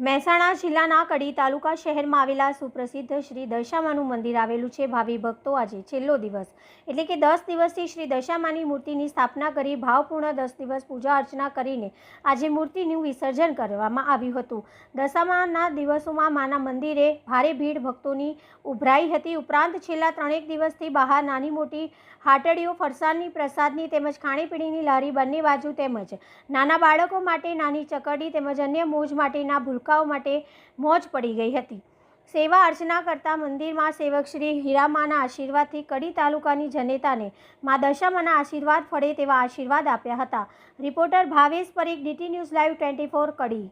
મહેસાણા જિલ્લાના કડી તાલુકા શહેરમાં આવેલા સુપ્રસિદ્ધ શ્રી દશામાનું મંદિર આવેલું છે। ભાવિ ભક્તો આજે છેલ્લો દિવસ એટલે કે 10 દિવસથી શ્રી દશામાની મૂર્તિની સ્થાપના કરી ભાવપૂર્ણ 10 દિવસ પૂજા અર્ચના કરીને આજે મૂર્તિનું વિસર્જન કરવામાં આવ્યું હતું। દશામાના દિવસોમાં માના મંદિરે ભારે ભીડ ભક્તોની ઉભરાઈ હતી। ઉપરાંત છેલ્લા 3 દિવસથી બહાર નાની મોટી હાટડીઓ ફરસાણની પ્રસાદની તેમજ ખાણીપીણીની લારી બંને બાજુ તેમજ નાના બાળકો માટે નાની ચકરડી તેમજ અન્ય મોજ માટેના ભૂલકાઓ માટે મોજ પડી ગઈ હતી। સેવા અર્ચના કરતા મંદિરમાં સેવક શ્રી હીરામાના આશીર્વાદથી કડી તાલુકાની જનતાને મા દશામાના આશીર્વાદ ફળે તેવા આશીર્વાદ આપ્યા હતા। Reporter Bhavesh Parikh, DT news live 24 કડી।